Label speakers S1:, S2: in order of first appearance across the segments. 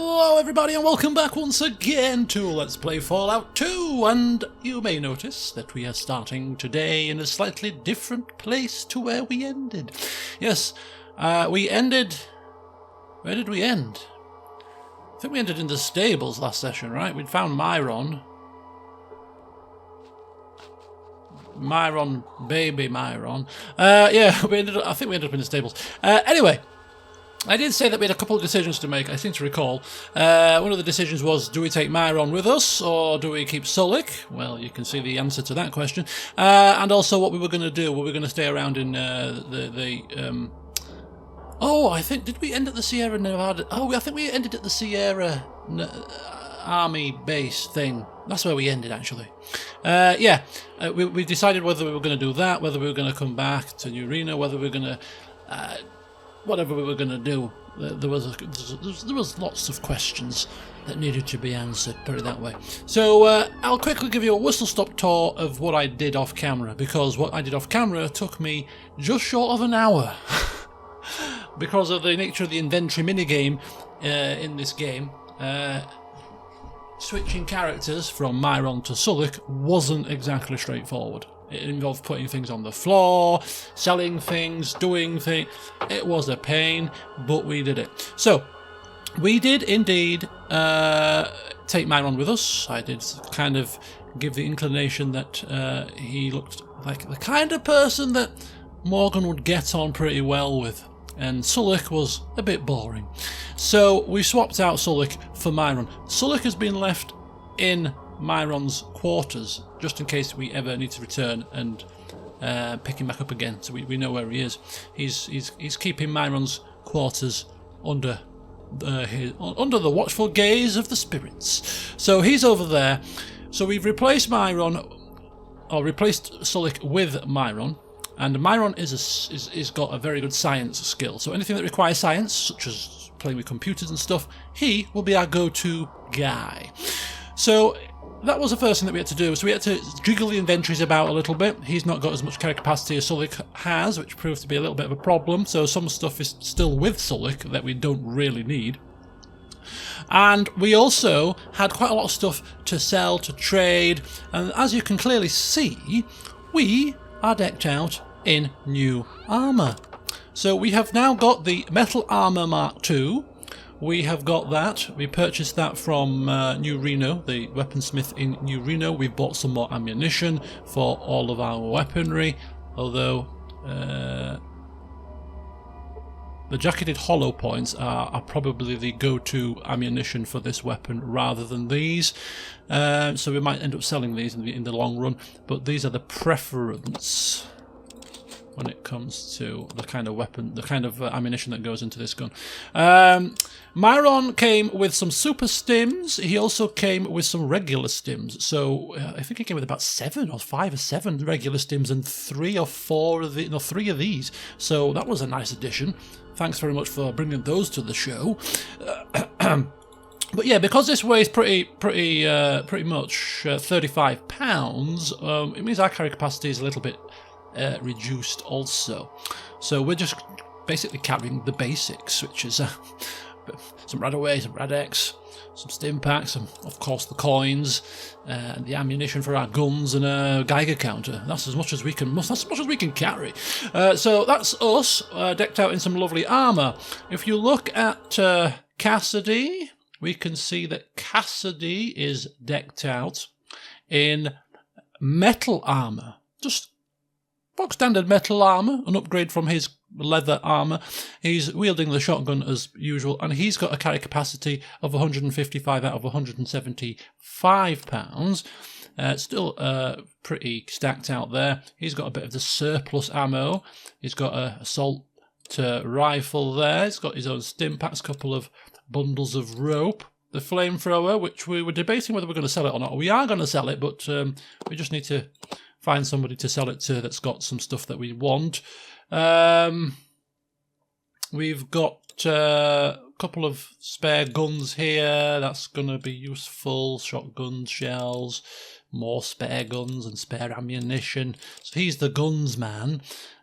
S1: Hello everybody and welcome back once again to Let's Play Fallout 2, and you may notice that we are starting today in a slightly different place to where we ended. Yes, we ended... Where did we end? I think we ended in the stables last session, right? We'd found Myron. Baby Myron. Yeah, I think we ended up in the stables. Anyway, I did say that we had a couple of decisions to make, I seem to recall. One of the decisions was, do we take Myron with us, or do we keep Sulik? Well, you can see the answer to that question. And also what we were going to do. Were we going to stay around in Oh, I think, did we end at the Sierra Nevada? Oh, I think we ended at the Sierra Army base thing. That's where we ended, actually. We decided whether we were going to do that, whether we were going to come back to New Reno, whether we were going to... whatever we were going to do. There was lots of questions that needed to be answered, put it that way. So I'll quickly give you a whistle-stop tour of what I did off camera, because what I did off camera took me just short of an hour. Because of the nature of the inventory minigame in this game, switching characters from Myron to Sulik wasn't exactly straightforward. It involved putting things on the floor, selling things, doing things. It was a pain, but we did it. So, we did indeed take Myron with us. I did kind of give the inclination that he looked like the kind of person that Morgan would get on pretty well with. And Sulik was a bit boring. So, we swapped out Sulik for Myron. Sulik has been left in Myron's quarters, just in case we ever need to return and pick him back up again, so we know where he is. He's keeping Myron's quarters under the watchful gaze of the spirits. So he's over there. So we've replaced replaced Sulik with Myron, and Myron is got a very good science skill. So anything that requires science, such as playing with computers and stuff, he will be our go-to guy. So that was the first thing that we had to do. So we had to jiggle the inventories about a little bit. He's not got as much carry capacity as Sulik has, which proved to be a little bit of a problem. So some stuff is still with Sulik that we don't really need. And we also had quite a lot of stuff to sell, to trade. And as you can clearly see, we are decked out in new armour. So we have now got the Metal Armour Mark II. We have got that. We purchased that from New Reno, the weaponsmith in New Reno. We've bought some more ammunition for all of our weaponry, although the jacketed hollow points are probably the go-to ammunition for this weapon rather than these. So we might end up selling these in the long run, but these are the preference when it comes to the kind of weapon, the kind of ammunition that goes into this gun. Myron came with some super stims. He also came with some regular stims. So I think he came with about 5 or 7 regular stims and 3 or 4 of the, 3 of these. So that was a nice addition. Thanks very much for bringing those to the show. But yeah, because this weighs pretty much 35 pounds, it means our carry capacity is a little bit reduced also. So we're just basically carrying the basics, which is some Radaway, some Radex, some stim packs, and of course the coins, and the ammunition for our guns, and a Geiger counter. That's as much as we can. That's as much as we can carry. So that's us decked out in some lovely armour. If you look at Cassidy, we can see that Cassidy is decked out in metal armour. Just box standard metal armour, an upgrade from his leather armour. He's wielding the shotgun as usual, and he's got a carry capacity of 155 out of 175 pounds. Still pretty stacked out there. He's got a bit of the surplus ammo. He's got a assault rifle there. He's got his own stim packs, a couple of bundles of rope. The flamethrower, which we were debating whether we're going to sell it or not. We are going to sell it, but we just need to find somebody to sell it to that's got some stuff that we want. We've got a couple of spare guns here. That's going to be useful. Shotguns, shells, more spare guns and spare ammunition. So he's the guns man.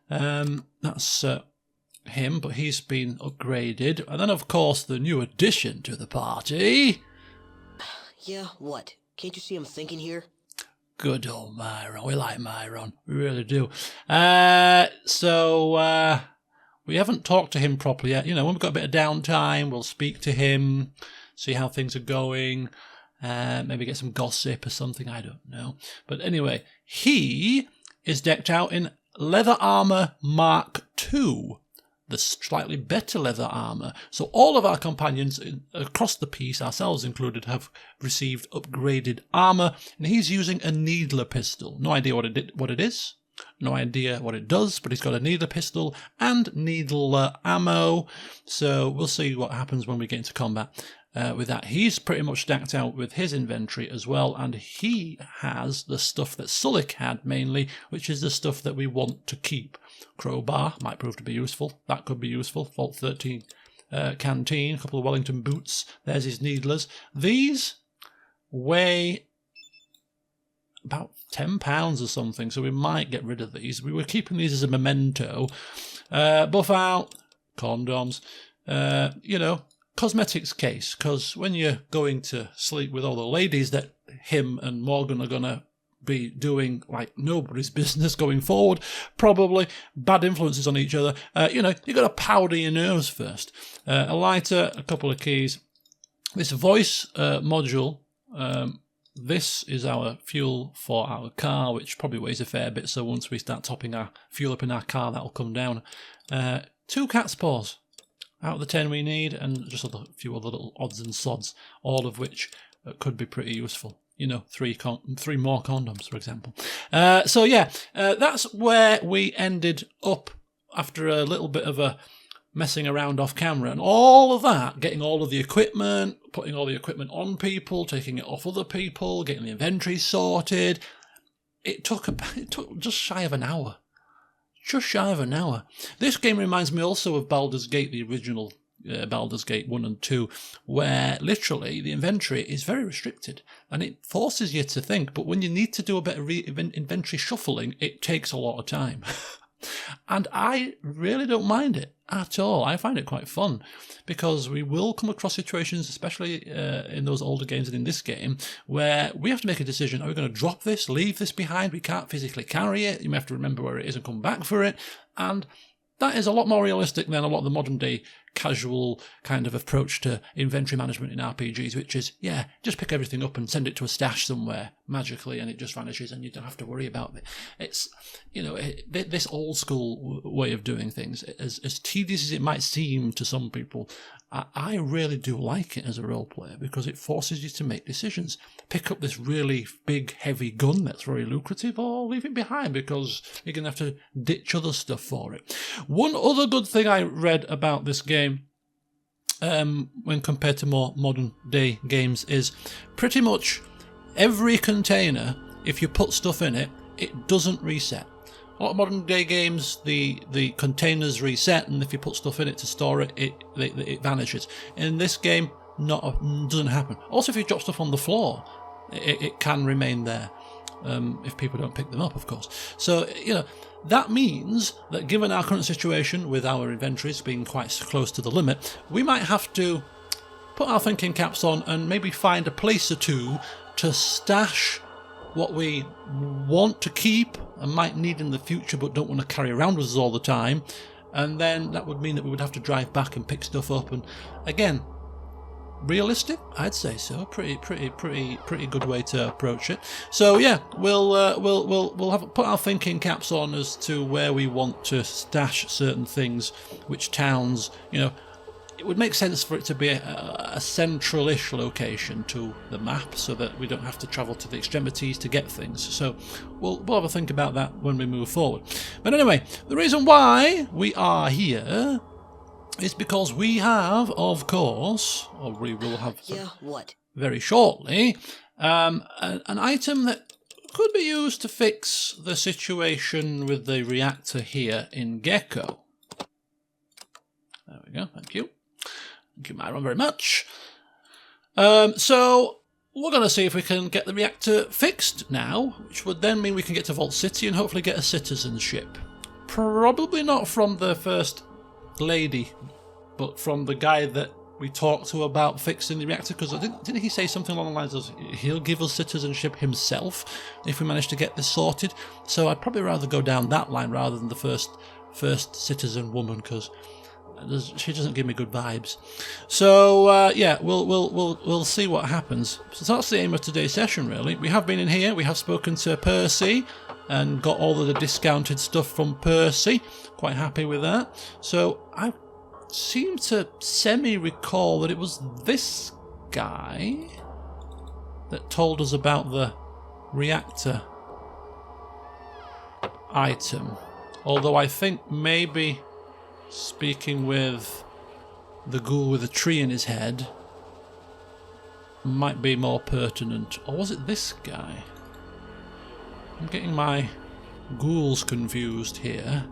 S1: That's him, but he's been upgraded. And then, of course, the new addition to the party.
S2: Yeah, what? Can't you see I'm thinking here?
S1: Good old Myron. We like Myron. We really do. We haven't talked to him properly yet. You know, when we've got a bit of downtime, we'll speak to him, see how things are going, maybe get some gossip or something, I don't know. But anyway, he is decked out in leather armour Mark II, the slightly better leather armour. So all of our companions across the piece, ourselves included, have received upgraded armour, and he's using a needler pistol. No idea what it is. No idea what it does, but he's got a needler pistol and needler ammo. So we'll see what happens when we get into combat with that. He's pretty much stacked out with his inventory as well, and he has the stuff that Sulik had mainly, which is the stuff that we want to keep. Crowbar might prove to be useful. That could be useful. Vault 13 canteen, a couple of Wellington boots. There's his needlers. These weigh about £10 or something, so we might get rid of these. We were keeping these as a memento. Buff out, condoms, cosmetics case, because when you're going to sleep with all the ladies that him and Morgan are going to be doing like nobody's business going forward, probably bad influences on each other, you've got to powder your nerves first. A lighter, a couple of keys. This voice module, this is our fuel for our car, which probably weighs a fair bit, so once we start topping our fuel up in our car, that'll come down. 2 cat's paws out of the 10 we need, and just a few other little odds and sods, all of which could be pretty useful. 3 more condoms, for example. That's where we ended up after a little bit of a messing around off camera, and all of that, getting all of the equipment, putting all the equipment on people, taking it off other people, getting the inventory sorted. It took just shy of an hour. Just shy of an hour. This game reminds me also of Baldur's Gate, the original Baldur's Gate 1 and 2, where literally the inventory is very restricted and it forces you to think, but when you need to do a bit of inventory shuffling, it takes a lot of time. And I really don't mind it at all. I find it quite fun because we will come across situations, especially in those older games and in this game, where we have to make a decision. Are we going to drop this, leave this behind? We can't physically carry it. You may have to remember where it is and come back for it. And that is a lot more realistic than a lot of the modern day casual kind of approach to inventory management in RPGs, which is, just pick everything up and send it to a stash somewhere magically and it just vanishes and you don't have to worry about it. It's, this old school way of doing things, as tedious as it might seem to some people, I really do like it as a role player because it forces you to make decisions. Pick up this really big, heavy gun that's very lucrative, or leave it behind because you're going to have to ditch other stuff for it. One other good thing I read about this game, when compared to more modern day games, is pretty much every container, if you put stuff in it, it doesn't reset. A lot of modern day games, the containers reset, and if you put stuff in it to store it, it vanishes. In this game, doesn't happen. Also, if you drop stuff on the floor, it can remain there, if people don't pick them up, of course. So, that means that given our current situation with our inventories being quite close to the limit, we might have to put our thinking caps on and maybe find a place or two to stash what we want to keep and might need in the future but don't want to carry around with us all the time. And then that would mean that we would have to drive back and pick stuff up. And again, realistic, I'd say so. Pretty good way to approach it. So we'll have put our thinking caps on as to where we want to stash certain things, which towns. It would make sense for it to be a central-ish location to the map, so that we don't have to travel to the extremities to get things. So we'll have a think about that when we move forward. But anyway, the reason why we are here is because we have, of course, or we will have very shortly, an item that could be used to fix the situation with the reactor here in Gecko. There we go, thank you. Thank you, Myron, very much. So we're going to see if we can get the reactor fixed now, which would then mean we can get to Vault City and hopefully get a citizenship. Probably not from the first lady, but from the guy that we talked to about fixing the reactor, because didn't he say something along the lines of he'll give us citizenship himself if we manage to get this sorted? So I'd probably rather go down that line rather than the first citizen woman, because she doesn't give me good vibes. So yeah, we'll see what happens. So that's the aim of today's session, really. We have been in here, we have spoken to Percy and got all of the discounted stuff from Percy. Quite happy with that. So I seem to semi-recall that it was this guy that told us about the reactor item. Although I think maybe speaking with the ghoul with a tree in his head might be more pertinent. Or was it this guy? I'm getting my ghouls confused here.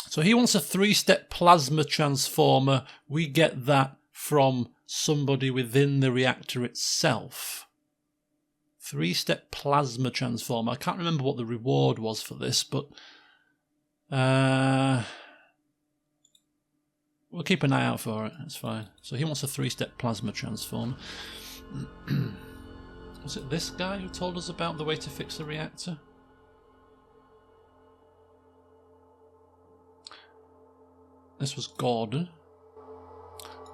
S1: So he wants a 3-step plasma transformer. We get that from somebody within the reactor itself. 3-step plasma transformer. I can't remember what the reward was for this, but we'll keep an eye out for it. That's fine. So he wants a 3-step plasma transformer. Was it this guy who told us about the way to fix the reactor? This was Gordon.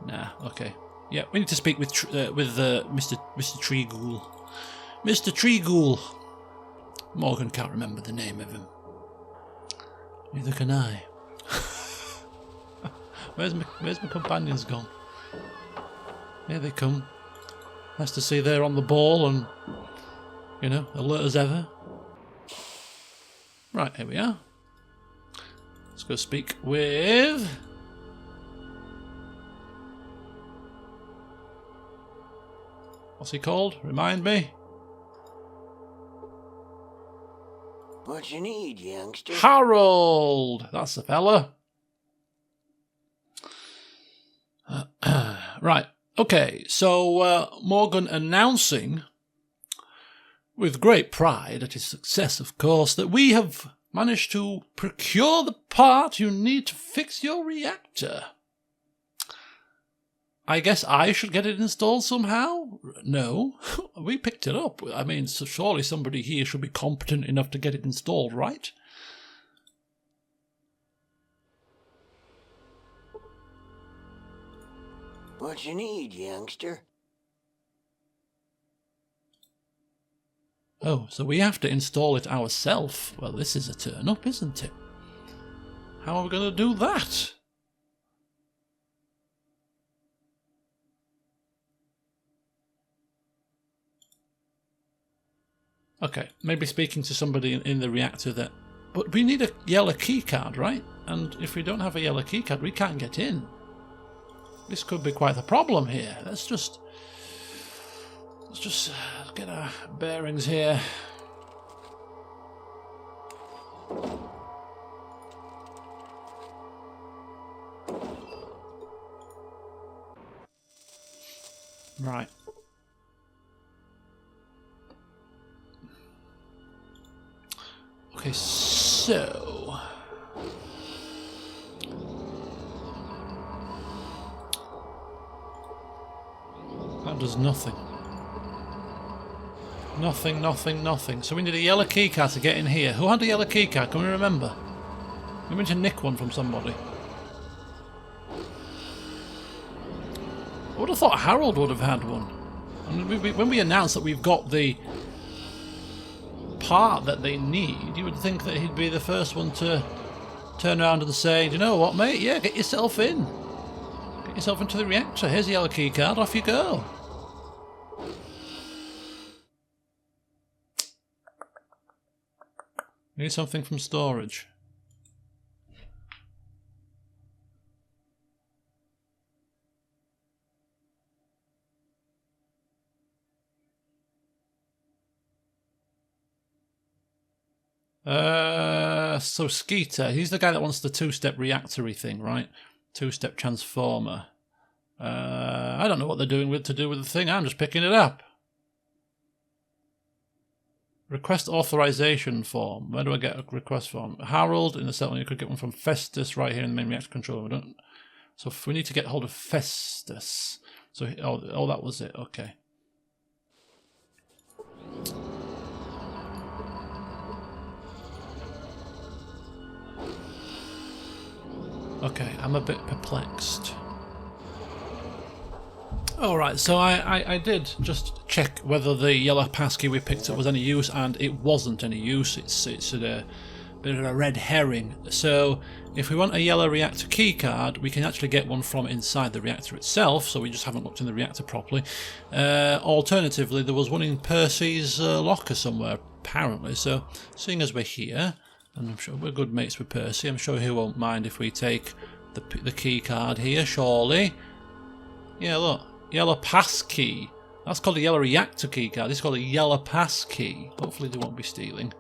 S1: Nah, okay. Yeah, we need to speak with Mr. Treeghoul. Mr. Treeghoul. Morgan can't remember the name of him. Neither can I. Where's my companions gone? Here they come. Nice to see they're on the ball and, you know, alert as ever. Right, here we are. Let's go speak with... What's he called? Remind me.
S2: What you need, youngster?
S1: Harold! That's the fella. Right, okay, so Morgan announcing, with great pride at his success, of course, that we have managed to procure the part you need to fix your reactor. I guess I should get it installed somehow? No, we picked it up. I mean, so surely somebody here should be competent enough to get it installed, right?
S2: What you need, youngster?
S1: Oh, so we have to install it ourselves. Well, this is a turn up, isn't it? How are we going to do that? Okay, maybe speaking to somebody in the reactor that... But we need a yellow key card, right? And if we don't have a yellow key card, we can't get in. This could be quite a problem here. Let's just get our bearings here. Right. Okay, so... That does nothing. Nothing. So we need a yellow keycard to get in here. Who had a yellow keycard? Can we remember? We need to nick one from somebody. I would have thought Harold would have had one. I mean, when we announced that we've got the part that they need, you would think that he'd be the first one to turn around and say, you know what, mate? Yeah, get yourself in. Get yourself into the reactor. Here's the yellow key card. Off you go. Need something from storage. So Skeeter, he's the guy that wants the 2-step reactory thing, right? 2-step transformer. I don't know what they're doing to do with the thing. I'm just picking it up. Request authorization form. Where do I get a request form? Harold in the settlement. You could get one from Festus right here in the main reactor control. So if we need to get hold of Festus. So oh, that was it. Okay. Okay, I'm a bit perplexed. Alright, so I did just check whether the yellow passkey we picked up was any use, and it wasn't any use. It's a bit of a red herring. So if we want a yellow reactor keycard, we can actually get one from inside the reactor itself, so we just haven't looked in the reactor properly. Alternatively, there was one in Percy's locker somewhere, apparently. So seeing as we're here, and I'm sure we're good mates with Percy, I'm sure he won't mind if we take the keycard here, surely. Yeah, look. Yellow pass key. That's called a yellow reactor key card. This is called a yellow pass key. Hopefully they won't be stealing.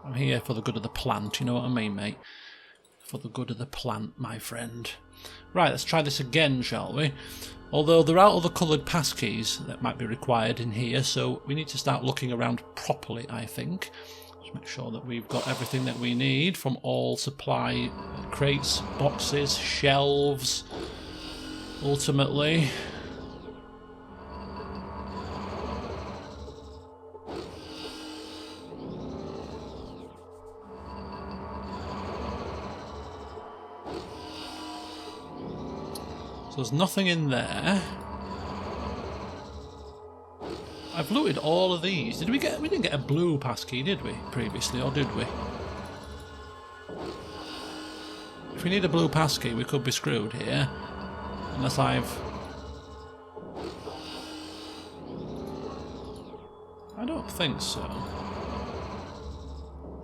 S1: I'm here for the good of the plant, you know what I mean, mate? For the good of the plant, my friend. Right, let's try this again, shall we? Although there are other coloured pass keys that might be required in here, so we need to start looking around properly, I think. Just make sure that we've got everything that we need from all supply crates, boxes, shelves. Ultimately, so there's nothing in there. I've looted all of these. We didn't get a blue passkey, did we, previously, or did we? If we need a blue passkey, we could be screwed here. Unless I don't think so.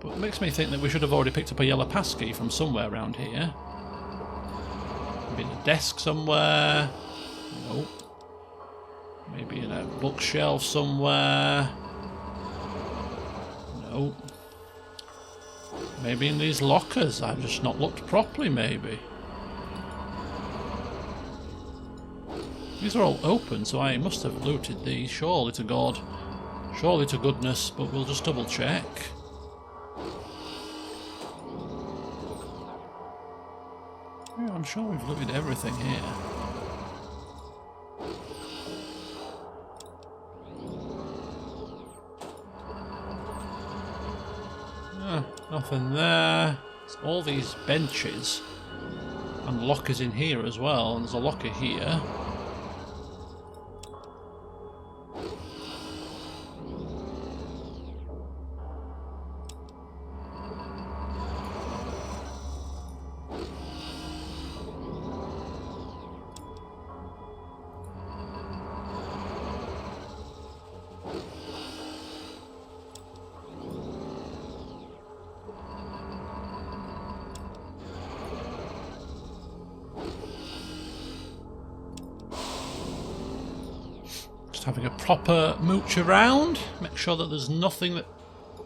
S1: But it makes me think that we should have already picked up a yellow passkey from somewhere around here. Maybe in a desk somewhere. Nope. Maybe in a bookshelf somewhere. Nope. Maybe in these lockers. I've just not looked properly, maybe. These are all open, so I must have looted these, surely to God. Surely to goodness, but we'll just double check. Yeah, I'm sure we've looted everything here. Nothing there. There's all these benches and lockers in here as well, and there's a locker here. Having a proper mooch around, make sure that there's nothing that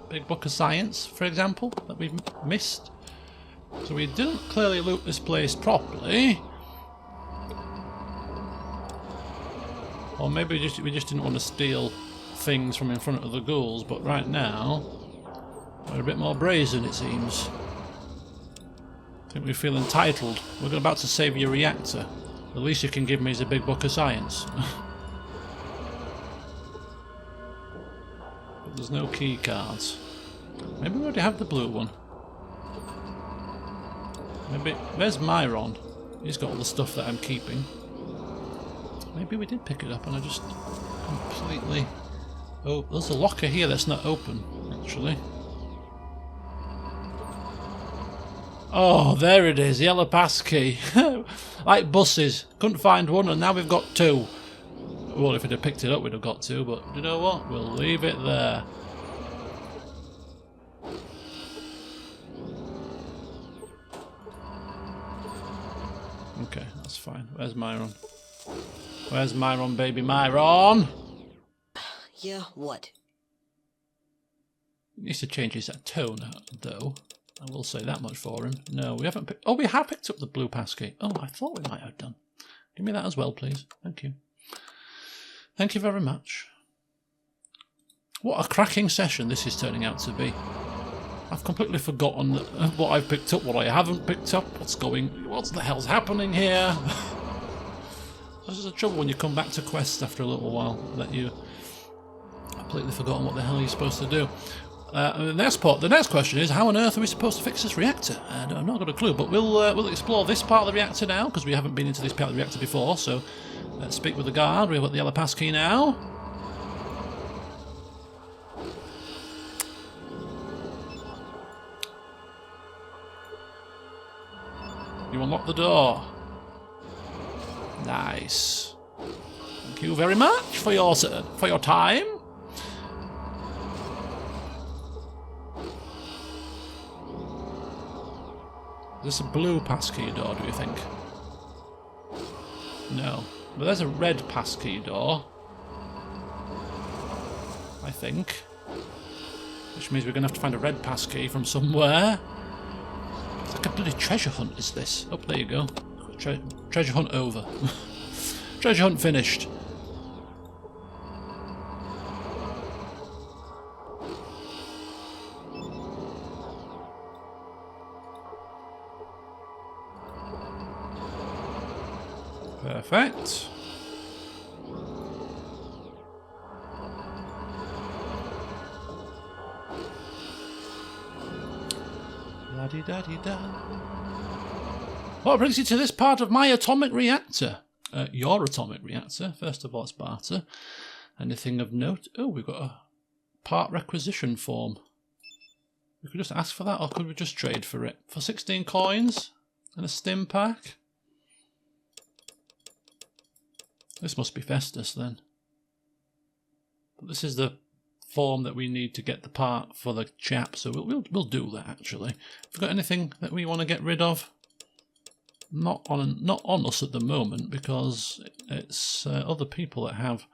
S1: Big Book of Science, for example, that we've missed. So we didn't clearly loot this place properly, or maybe we just didn't want to steal things from in front of the ghouls. But right now we're a bit more brazen, it seems. I think we feel entitled. We're about to save your reactor. The least you can give me is a Big Book of Science. There's no key cards. Maybe we already have the blue one. Maybe. Where's Myron? He's got all the stuff that I'm keeping. Maybe we did pick it up and I just completely... Oh, there's a locker here that's not open, actually. Oh, there it is. Yellow passkey. Like buses. Couldn't find one and now we've got two. Well, if we'd have picked it up, we'd have got to, but you know what? We'll leave it there. Okay, that's fine. Where's Myron? Where's Myron, baby Myron?
S2: Yeah, what?
S1: He needs to change his tone, though. I will say that much for him. No, we haven't picked... Oh, we have picked up the blue passkey. Oh, I thought we might have done. Give me that as well, please. Thank you. Thank you very much. What a cracking session this is turning out to be. I've completely forgotten what I've picked up, what I haven't picked up, what the hell's happening here? This is the trouble when you come back to quests after a little while, that you completely forgotten what the hell you're supposed to do. The next question is, how on earth are we supposed to fix this reactor? I've not got a clue, but we'll explore this part of the reactor now, because we haven't been into this part of the reactor before, so let's speak with the guard. We've got the yellow passkey now. You unlock the door. Nice. Thank you very much for your time. Is this a blue passkey door, do you think? No. But there's a red passkey door. I think. Which means we're going to have to find a red passkey from somewhere. It's like a bloody treasure hunt, is this? Oh, there you go. Treasure hunt over. Treasure hunt finished. Perfect. La-di-da-di-da. What brings you to this part of my atomic reactor? Your atomic reactor. First of all, it's barter. Anything of note? Oh, we've got a part requisition form. We could just ask for that, or could we just trade for it? For 16 coins and a stim pack? This must be Festus then. But this is the form that we need to get the part for the chap, so we'll do that actually. Have we got anything that we want to get rid of? Not on us at the moment, because it's other people that have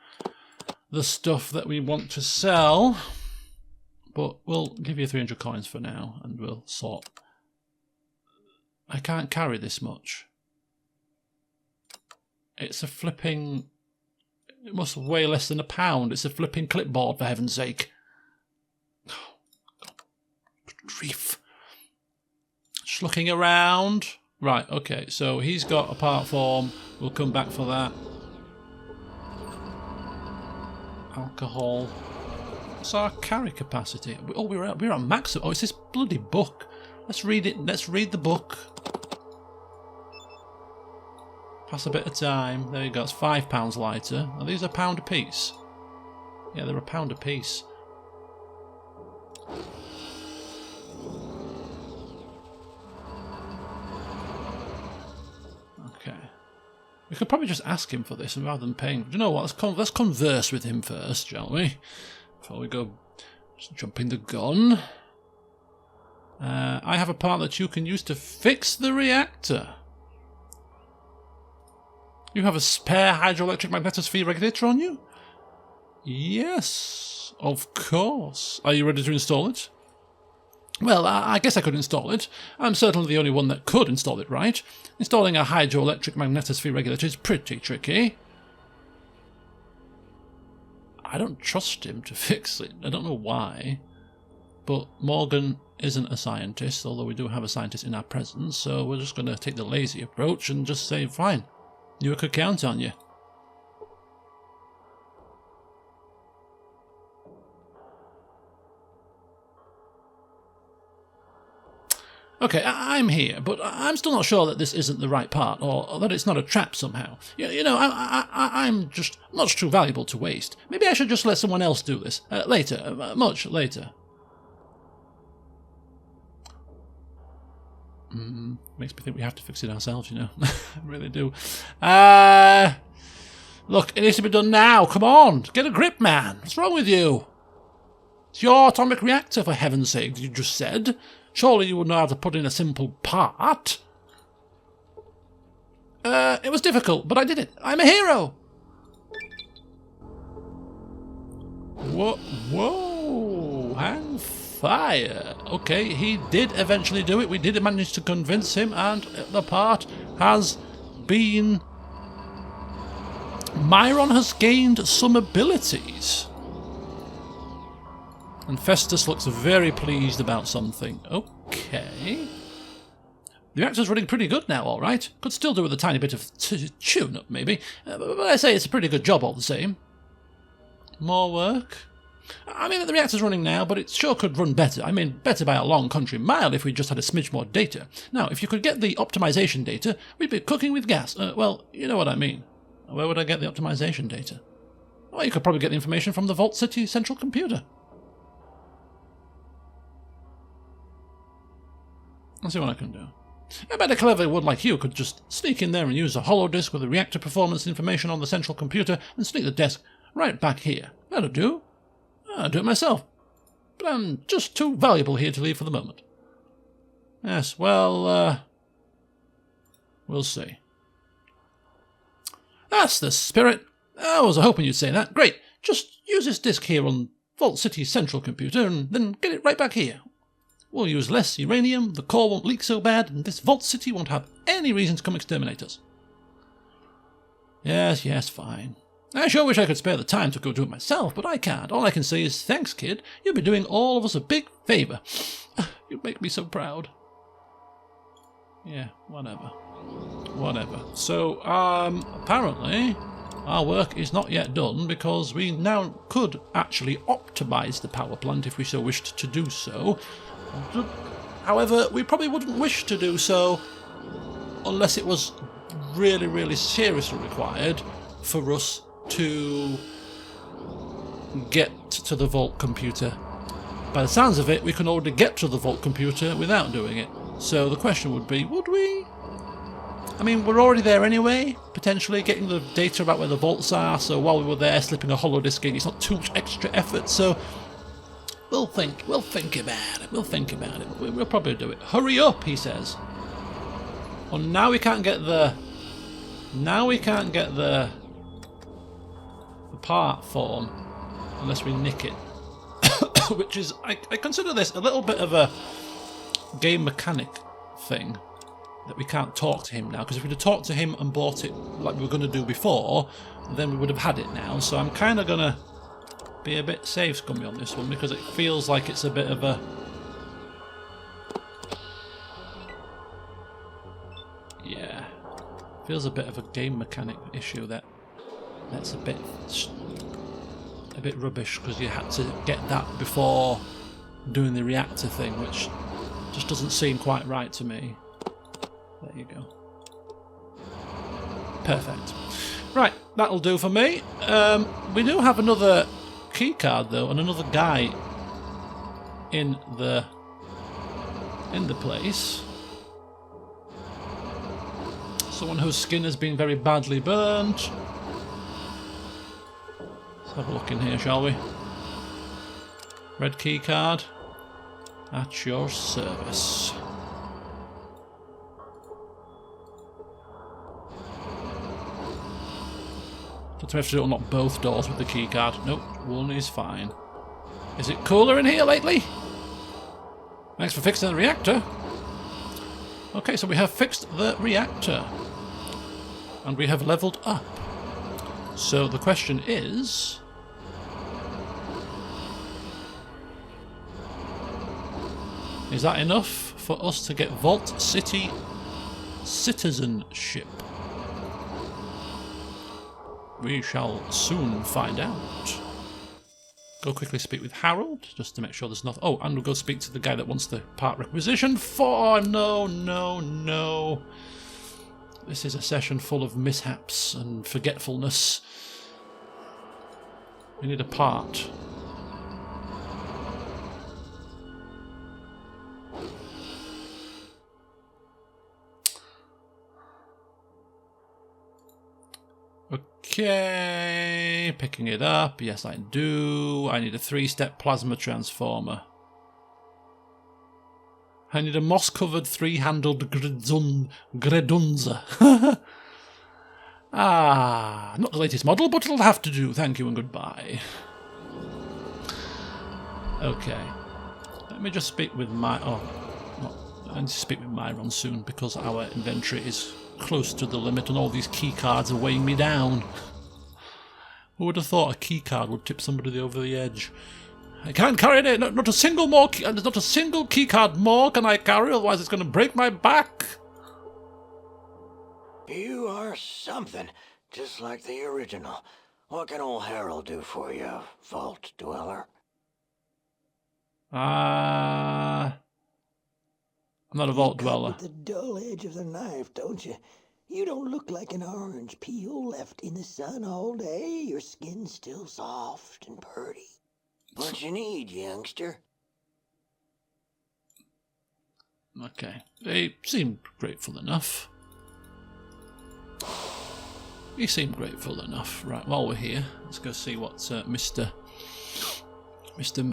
S1: the stuff that we want to sell. But we'll give you 300 coins for now, and we'll sort. I can't carry this much. It's a flipping... It must weigh less than £1. It's a flipping clipboard, for heaven's sake. Oh, good grief. Just looking around. Right, okay, so he's got a part form. We'll come back for that. Alcohol. What's our carry capacity? Oh, we're at max. Oh, it's this bloody book. Let's read it. Let's read the book. Pass a bit of time. There you go. It's £5 lighter. Are these £1 a piece? Yeah, they're £1 a piece. Okay. We could probably just ask him for this, and rather than paying. Do you know what? Let's converse with him first, shall we? Before we go jumping the gun. I have a part that you can use to fix the reactor. You have a spare hydroelectric magnetosphere regulator on you? Yes, of course. Are you ready to install it? Well, I guess I could install it. I'm certainly the only one that could install it right. Installing a hydroelectric magnetosphere regulator is pretty tricky. I don't trust him to fix it. I don't know why. But Morgan isn't a scientist, although we do have a scientist in our presence, so we're just going to take the lazy approach and just say, fine. You could count on you. Okay, I'm here, but I'm still not sure that this isn't the right part, or that it's not a trap somehow. You know, I'm just much too valuable to waste. Maybe I should just let someone else do this. Later, much later. Makes me think we have to fix it ourselves, you know. I really do. Look, it needs to be done now. Come on, get a grip, man. What's wrong with you? It's your atomic reactor, for heaven's sake, you just said. Surely you would know how to put in a simple part. It was difficult, but I did it. I'm a hero. Whoa, hang fire. Okay, he did eventually do it. We did manage to convince him, and the part has been... Myron has gained some abilities. And Festus looks very pleased about something. Okay. The reactor's running pretty good now, all right. Could still do with a tiny bit of tune-up, maybe. But I say it's a pretty good job all the same. More work? I mean, the reactor's running now, but it sure could run better. I mean, better by a long country mile if we just had a smidge more data. Now, if you could get the optimization data, we'd be cooking with gas. Well, you know what I mean. Where would I get the optimization data? Well, you could probably get the information from the Vault City central computer. Let's see what I can do. I bet a clever one like you could just sneak in there and use a holodisk with the reactor performance information on the central computer and sneak the desk right back here. That'll do. I'll do it myself. But I'm just too valuable here to leave for the moment. Yes, well, we'll see. That's the spirit. I was hoping you'd say that. Great. Just use this disk here on Vault City's central computer and then get it right back here. We'll use less uranium, the core won't leak so bad, and this Vault City won't have any reason to come exterminate us. Yes, fine. I sure wish I could spare the time to go do it myself, but I can't. All I can say is, thanks, kid. You've been doing all of us a big favour. You make me so proud. Yeah, whatever. So, apparently, our work is not yet done because we now could actually optimise the power plant if we so wished to do so. However, we probably wouldn't wish to do so unless it was really, really seriously required for us to get to the Vault computer. By the sounds of it, we can already get to the Vault computer without doing it. So the question would be, would we? I mean, we're already there anyway, potentially getting the data about where the vaults are, so while we were there slipping a holodisk in, it's not too much extra effort, so we'll think about it, we'll probably do it. Hurry up, he says. Oh, now we can't get the part form unless we nick it. Which is, I consider this a little bit of a game mechanic thing, that we can't talk to him now, because if we'd have talked to him and bought it like we were going to do before, then we would have had it now. So I'm kind of going to be a bit safe scummy on this one, because it feels like it's a bit of a... Yeah, feels a bit of a game mechanic issue that's a bit rubbish, because you had to get that before doing the reactor thing, which just doesn't seem quite right to me. There you go. Perfect. Right, that'll do for me. We do have another keycard though, and another guy in the place. Someone whose skin has been very badly burnt. Let's have a look in here, shall we? Red keycard. At your service. Don't we have to unlock both doors with the keycard? Nope, one is fine. Is it cooler in here lately? Thanks for fixing the reactor. Okay, so we have fixed the reactor. And we have levelled up. So the question is... is that enough for us to get Vault City citizenship? We shall soon find out. Go quickly speak with Harold, just to make sure there's nothing... Oh, and we'll go speak to the guy that wants the part requisition for... No. This is a session full of mishaps and forgetfulness. We need a part. Okay, picking it up. Yes, I do. I need a 3-step plasma transformer. I need a moss-covered 3-handled Gredunza. Not the latest model, but it'll have to do. Thank you and goodbye. Okay. Let me just speak with my... I need to speak with Myron soon, because our inventory is close to the limit and all these keycards are weighing me down. Who would have thought a keycard would tip somebody over the edge? I can't carry it. Not a single more. Not a single key card more can I carry. Otherwise, it's going to break my back.
S3: You are something, just like the original. What can old Harold do for you, Vault Dweller?
S1: I'm not a Vault Dweller.
S4: With the dull edge of the knife, don't you? You don't look like an orange peel left in the sun all day. Your skin's still soft and purty.
S3: What you need, youngster?
S1: Okay, they seem grateful enough. He seemed grateful enough. Right, while we're here, let's go see what Mr.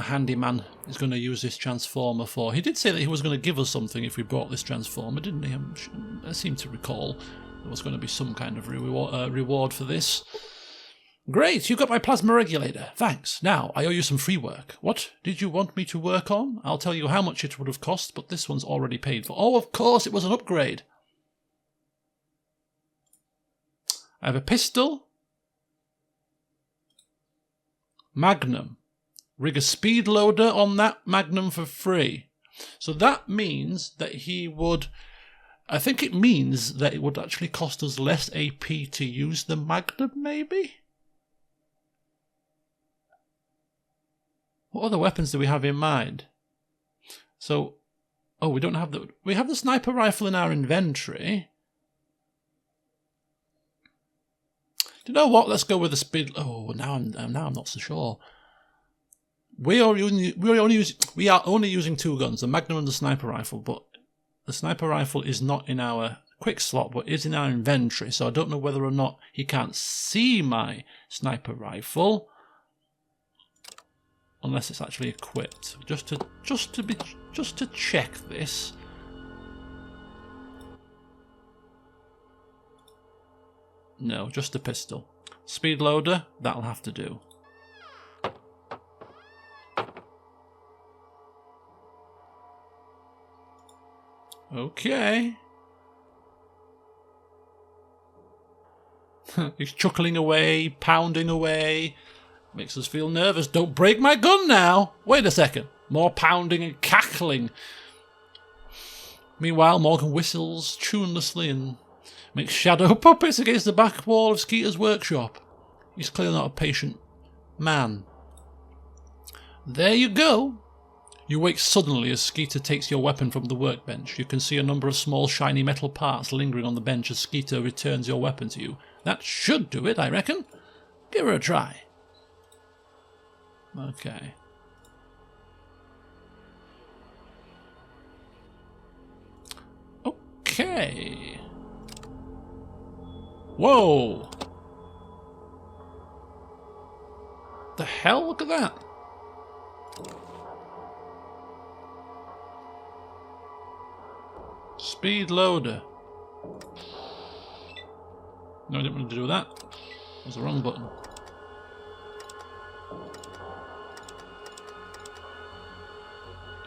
S1: Handyman is going to use this transformer for. He did say that he was going to give us something if we bought this transformer, didn't he? I seem to recall there was going to be some kind of reward for this. Great, you got my plasma regulator. Thanks. Now, I owe you some free work. What did you want me to work on? I'll tell you how much it would have cost, but this one's already paid for. Oh, of course, it was an upgrade. I have a pistol. Magnum. Rig a speed loader on that Magnum for free. So that means that he would... I think it means that it would actually cost us less AP to use the Magnum, maybe? What other weapons do we have in mind? So... Oh, we don't have the... We have the sniper rifle in our inventory. Do you know what? Let's go with the speed... Oh, now I'm not so sure. We are only using two guns, the Magnum and the sniper rifle, but the sniper rifle is not in our quick slot, but is in our inventory, so I don't know whether or not he can't see my sniper rifle unless it's actually equipped. Just to check this. No, just a pistol. Speed loader, that'll have to do. Okay. He's chuckling away, pounding away. Makes us feel nervous. Don't break my gun now! Wait a second. More pounding and cackling. Meanwhile, Morgan whistles tunelessly and makes shadow puppets against the back wall of Skeeter's workshop. He's clearly not a patient man. There you go. You wake suddenly as Skeeter takes your weapon from the workbench. You can see a number of small shiny metal parts lingering on the bench as Skeeter returns your weapon to you. That should do it, I reckon. Give her a try. Okay. Okay. Whoa! The hell? Look at that! Speed loader. No, I didn't want to do that. That was the wrong button.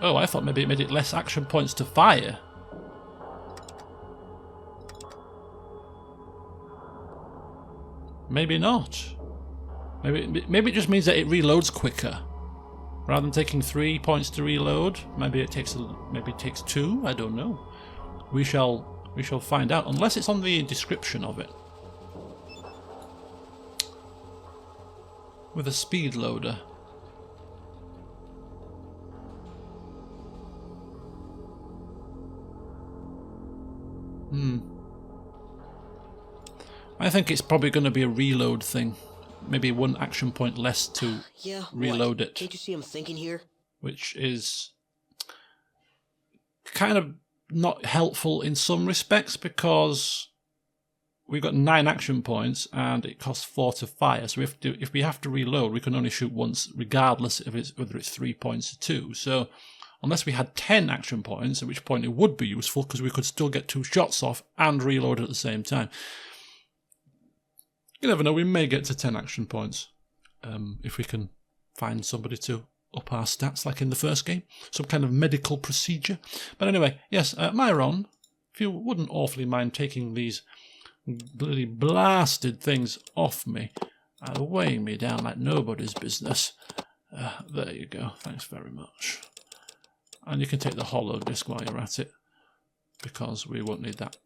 S1: Oh, I thought maybe it made it less action points to fire. Maybe not. Maybe it just means that it reloads quicker. Rather than taking 3 points to reload, maybe it takes 2. I don't know. We shall find out, unless it's on the description of it. With a speed loader. I think it's probably going to be a reload thing. Maybe 1 action point less to reload it.
S2: Can't you see I'm thinking here?
S1: Which is kind of not helpful in some respects because we've got 9 action points and it costs 4 to fire. So if we have to reload, we can only shoot once, regardless of whether it's 3 points or 2. So unless we had 10 action points, at which point it would be useful because we could still get 2 shots off and reload at the same time. You never know, we may get to 10 action points if we can find somebody to up our stats like in the first game. Some kind of medical procedure. But anyway, yes, Myron, if you wouldn't awfully mind taking these bloody blasted things off me, weighing me down like nobody's business. There you go. Thanks very much. And you can take the hollow disc while you're at it, because we won't need that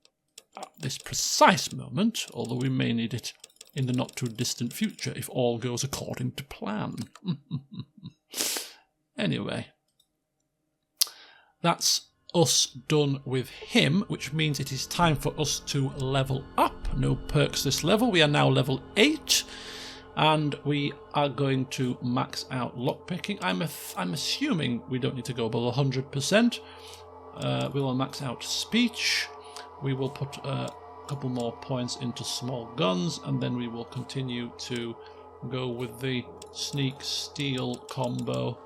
S1: at this precise moment, although we may need it in the not too distant future if all goes according to plan. Anyway, that's us done with him, which means it is time for us to level up. No perks this level. We are now level 8, and we are going to max out lockpicking. I'm assuming we don't need to go above 100%. We will max out speech. We will put a couple more points into small guns, and then we will continue to go with the sneak steal combo.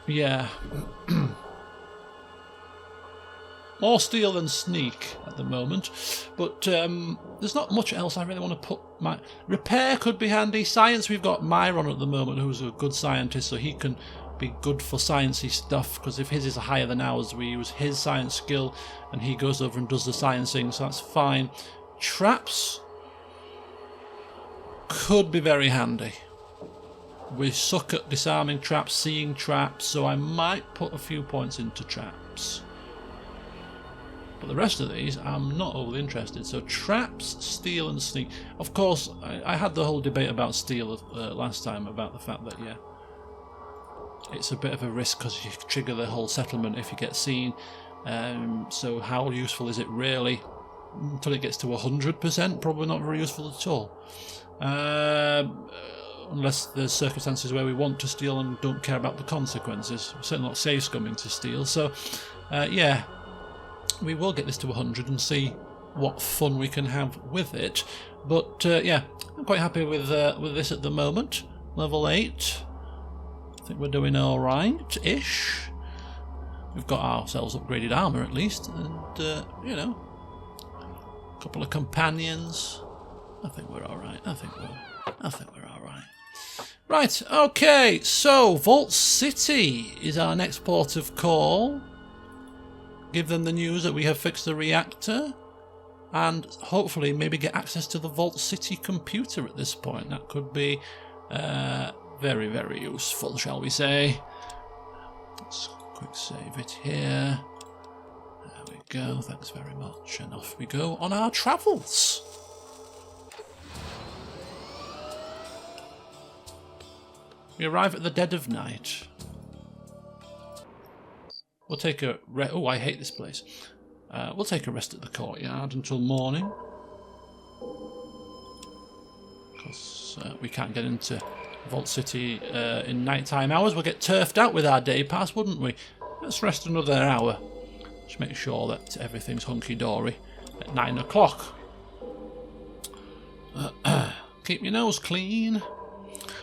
S1: Yeah. More steal than sneak at the moment, but there's not much else I really want to put. My repair could be handy. Science, we've got Myron at the moment, who's a good scientist, so he can be good for sciencey stuff, because if his is higher than ours, we use his science skill and he goes over and does the sciencing, so that's fine. Traps could be very handy. We suck at disarming traps, seeing traps, so I might put a few points into traps. But the rest of these, I'm not overly interested. So traps, steal and sneak. Of course, I had the whole debate about steal last time, about the fact that, yeah, it's a bit of a risk because you trigger the whole settlement if you get seen. So how useful is it really? Until it gets to 100%, probably not very useful at all. Unless there's circumstances where we want to steal and don't care about the consequences. We're certainly not safe scumming to steal. So, yeah, we will get this to 100 and see what fun we can have with it. But, yeah, I'm quite happy with this at the moment. Level 8. I think we're doing alright-ish. We've got ourselves upgraded armour at least, and, you know, a couple of companions. I think we're alright. I think we're alright. Right, okay, so Vault City is our next port of call. Give them the news that we have fixed the reactor, and hopefully maybe get access to the Vault City computer at this point. That could be very, very useful, shall we say. Let's quick save it here. There we go, thanks very much. And off we go on our travels. We arrive at the dead of night. We'll take a rest. Oh, I hate this place. We'll take a rest at the courtyard until morning. Because we can't get into Vault City in nighttime hours. We'll get turfed out with our day pass, wouldn't we? Let's rest another hour. Just make sure that everything's hunky-dory at 9 o'clock. Keep your nose clean.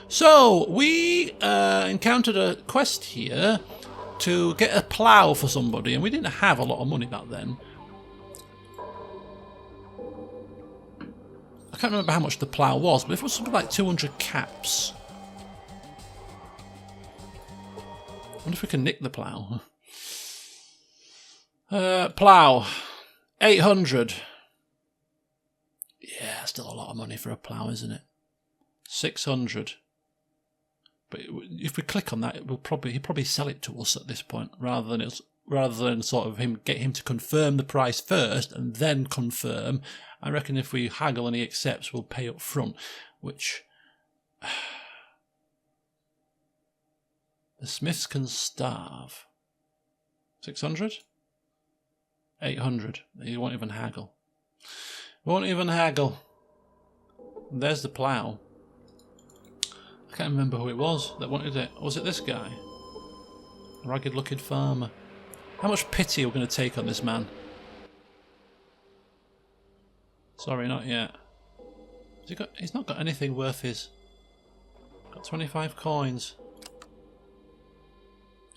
S1: So, we encountered a quest here to get a plough for somebody, and we didn't have a lot of money back then. I can't remember how much the plough was, but if it was something like 200 caps. I wonder if we can nick the plough. Plough. 800. Yeah, still a lot of money for a plough, isn't it? 600. But if we click on that, he'll probably sell it to us at this point, rather than sort of get him to confirm the price first and then confirm. I reckon if we haggle and he accepts, we'll pay up front, which the Smiths can starve. 600? 800. He won't even haggle. Won't even haggle. And there's the plough. I can't remember who it was that wanted it. Was it this guy? Ragged-looking farmer. How much pity are we going to take on this man? Sorry, not yet. He's not got anything worth his... Got 25 coins.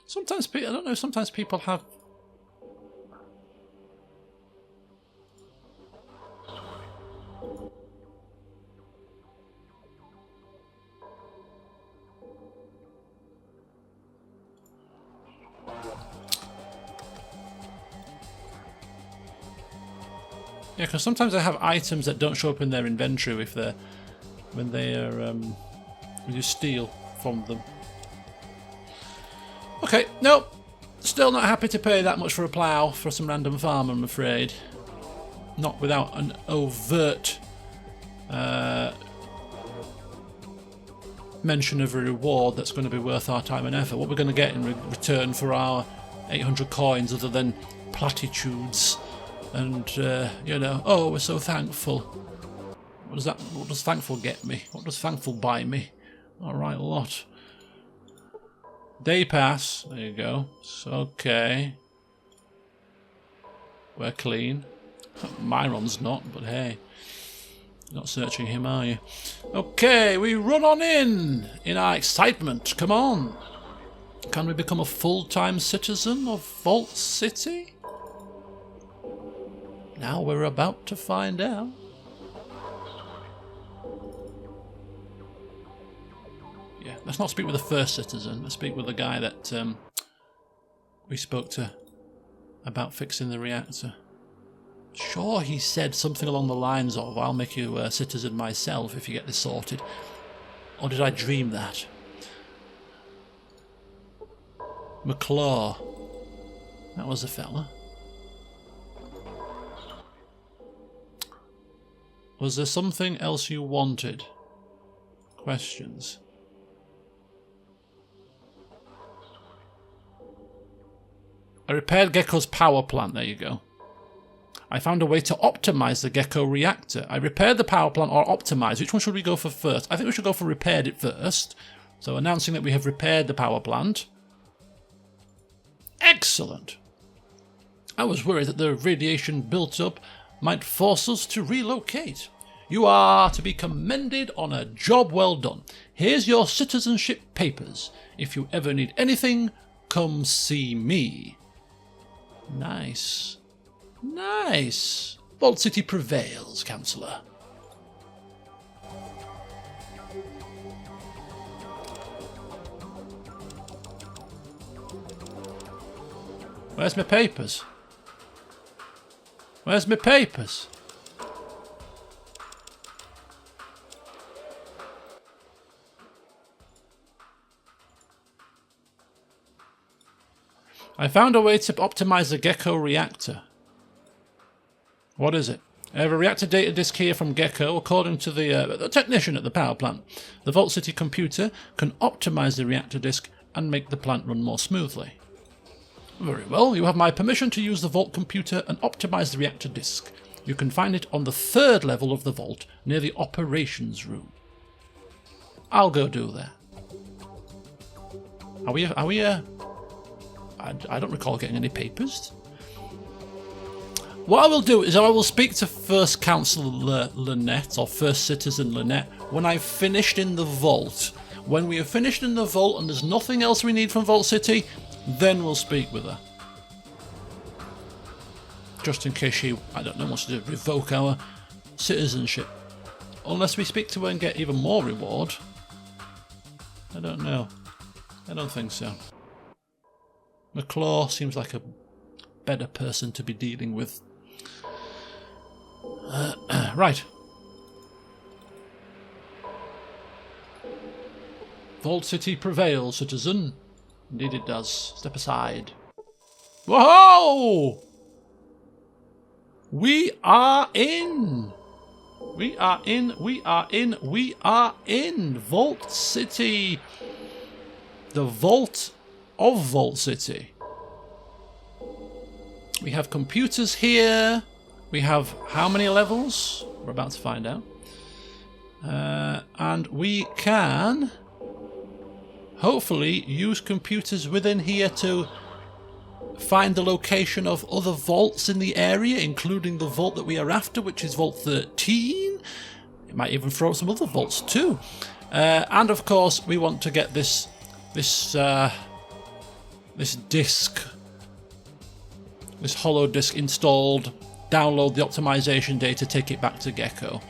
S1: Sometimes I don't know, sometimes people have... Yeah, because sometimes I have items that don't show up in their inventory if they're when they are when you steal from them. Okay, nope. Still not happy to pay that much for a plough for some random farm, I'm afraid. Not without an overt mention of a reward that's going to be worth our time and effort. What we're going to get in return for our 800 coins other than platitudes and, you know, oh, we're so thankful. What does thankful get me? What does thankful buy me? Alright, a lot. Day pass. There you go. So, okay. We're clean. Myron's not, but hey. You're not searching him, are you? Okay, we run on in our excitement. Come on. Can we become a full-time citizen of Vault City? Now we're about to find out. Yeah, let's not speak with the first citizen. Let's speak with the guy that we spoke to about fixing the reactor. Sure, he said something along the lines of, I'll make you a citizen myself if you get this sorted. Or did I dream that? McClaw. That was the fella. Was there something else you wanted? Questions. I repaired Gecko's power plant. There you go. I found a way to optimize the Gecko reactor. I repaired the power plant or optimized. Which one should we go for first? I think we should go for repaired it first. So announcing that we have repaired the power plant. Excellent. I was worried that the radiation built up might force us to relocate. You are to be commended on a job well done. Here's your citizenship papers. If you ever need anything, come see me. Nice. Nice. Vault City prevails, Councillor. Where's my papers? Where's my papers? I found a way to optimize the Gecko reactor. What is it? I have a reactor data disk here from Gecko. According to the technician at the power plant, the Vault City computer can optimize the reactor disk and make the plant run more smoothly. Very well, you have my permission to use the Vault computer and optimize the reactor disk. You can find it on the 3rd level of the Vault, near the operations room. I'll go do that. I don't recall getting any papers. What I will do is I will speak to First Councillor Lynette, or First Citizen Lynette, when I've finished in the Vault. When we have finished in the Vault and there's nothing else we need from Vault City, then we'll speak with her. Just in case she, I don't know, wants to revoke our citizenship. Unless we speak to her and get even more reward. I don't know. I don't think so. McClaw seems like a better person to be dealing with. Right. Vault City prevails, citizen. Indeed it does. Step aside. Whoa! We are in! We are in, we are in, we are in! Vault City! The Vault of Vault City. We have computers here. We have how many levels? We're about to find out. And we can hopefully use computers within here to find the location of other vaults in the area, including the vault that we are after, which is Vault 13. It might even throw some other vaults too. And of course, we want to get this disk, this hollow disk installed, download the optimization data, take it back to Gecko.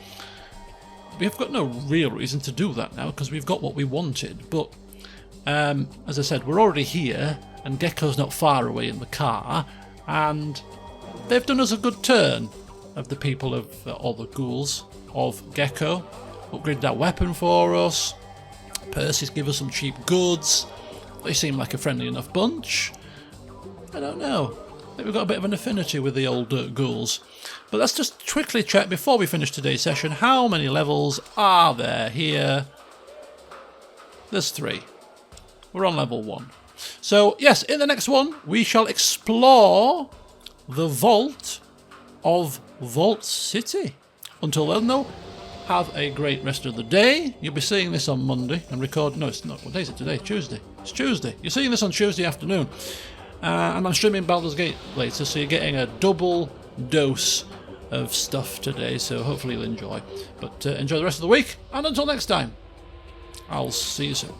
S1: We've got no real reason to do that now because we've got what we wanted, but as I said, we're already here and Gecko's not far away in the car, and they've done us a good turn, of the people of, or the ghouls of Gecko. upgraded our weapon for us. Percy's give us some cheap goods. They seem like a friendly enough bunch. I don't know. I think we've got a bit of an affinity with the old ghouls. But let's just quickly check before we finish today's session. How many levels are there here? There's 3. We're on level 1. So, yes, in the next one, we shall explore the vault of Vault City. Until then, though, have a great rest of the day. You'll be seeing this on Monday and record. No, it's not. What day is it today? Tuesday. It's Tuesday. You're seeing this on Tuesday afternoon. And I'm streaming Baldur's Gate later, so you're getting a double dose of stuff today, so hopefully you'll enjoy. But enjoy the rest of the week, and until next time, I'll see you soon.